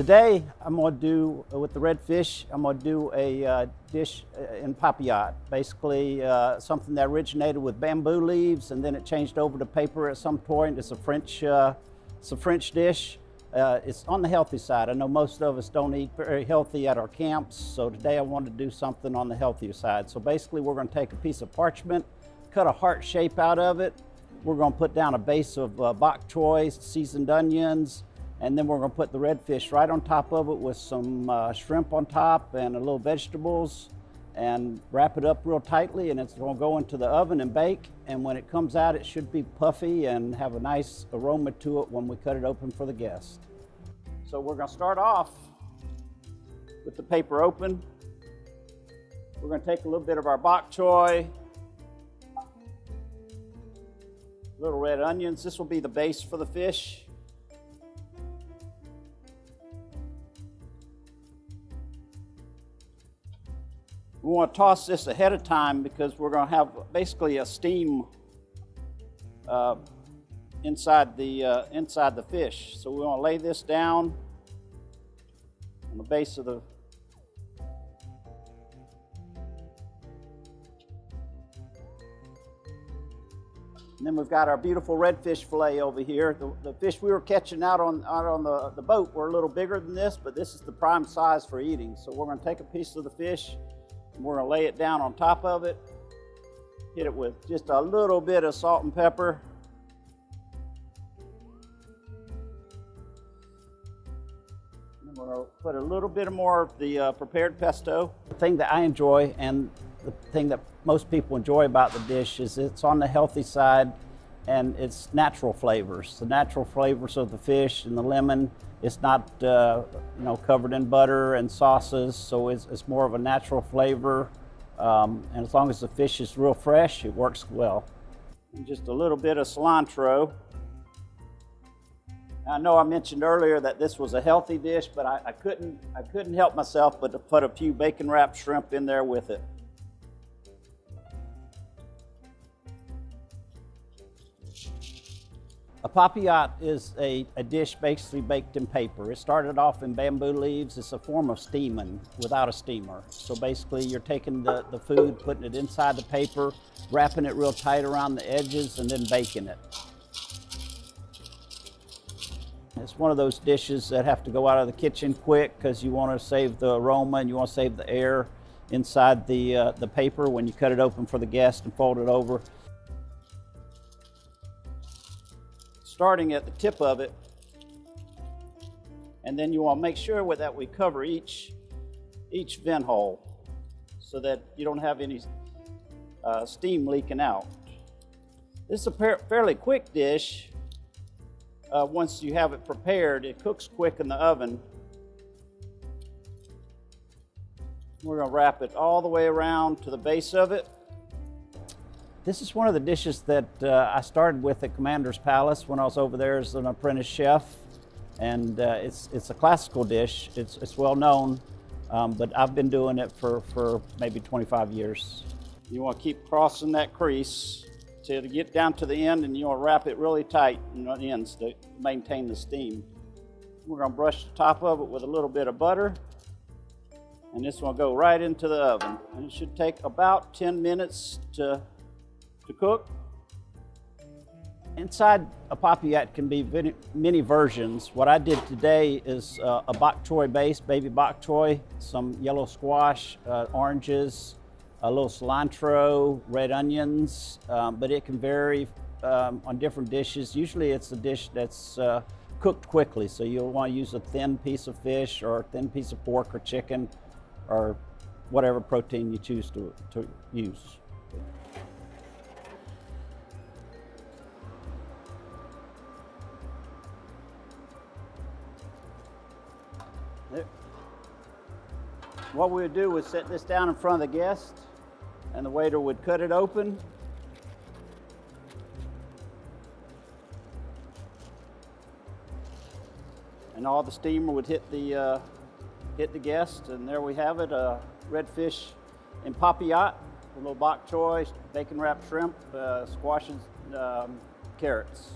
today I'm going to do, with the redfish, I'm going to do a dish in papillote. Basically something that originated with bamboo leaves and then it changed over to paper at some point. It's a French dish. It's on the healthy side. I know most of us don't eat very healthy at our camps, so today I wanted to do something on the healthier side. So basically we're going to take a piece of parchment, cut a heart shape out of it. We're going to put down a base of bok choy, seasoned onions, and then we're going to put the redfish right on top of it with some shrimp on top and a little vegetables, and wrap it up real tightly, and it's going to go into the oven and bake. And when it comes out, it should be puffy and have a nice aroma to it when we cut it open for the guest. So we're going to start off with the paper open. We're going to take a little bit of our bok choy, little red onions. This will be the base for the fish. We want to toss this ahead of time because we're going to have basically a steam inside the fish. So we want to lay this down on the base of the And then we've got our beautiful redfish fillet over here. The fish we were catching out on the boat were a little bigger than this, but this is the prime size for eating. So we're going to take a piece of the fish and we're going to lay it down on top of it. Hit it with just a little bit of salt and pepper. I'm going to put a little bit more of the prepared pesto. The thing that I enjoy and the thing that most people enjoy about the dish is it's on the healthy side and it's natural flavors. The natural flavors of the fish and the lemon. It's not covered in butter and sauces, so it's more of a natural flavor. And as long as the fish is real fresh, it works well. And just a little bit of cilantro. I know I mentioned earlier that this was a healthy dish, but I couldn't help myself but to put a few bacon wrapped shrimp in there with it. A papillote is a dish basically baked in paper. It started off in bamboo leaves. It's a form of steaming without a steamer. So basically you're taking the food, putting it inside the paper, wrapping it real tight around the edges, and then baking it. It's one of those dishes that have to go out of the kitchen quick because you want to save the aroma and you want to save the air inside the paper when you cut it open for the guest and fold it over. Starting at the tip of it, and then you want to make sure that we cover each vent hole so that you don't have any steam leaking out. This is a fairly quick dish. Once you have it prepared, it cooks quick in the oven. We're going to wrap it all the way around to the base of it. This is one of the dishes that I started with at Commander's Palace when I was over there as an apprentice chef, and it's a classical dish. It's well known, but I've been doing it for maybe 25 years. You want to keep crossing that crease till you get down to the end, and you want to wrap it really tight in the ends to maintain the steam. We're going to brush the top of it with a little bit of butter, and this will go right into the oven. And it should take about 10 minutes to cook. Inside a papillote can be many versions. What I did today is a bok choy base, baby bok choy, some yellow squash, oranges, a little cilantro, red onions, but it can vary on different dishes. Usually it's a dish that's cooked quickly, so you'll want to use a thin piece of fish or a thin piece of pork or chicken or whatever protein you choose to use. What we would do is set this down in front of the guest, and the waiter would cut it open. And all the steamer would hit the guest, and there we have it, a redfish in papillote, a little bok choy, bacon wrapped shrimp, squashes, carrots.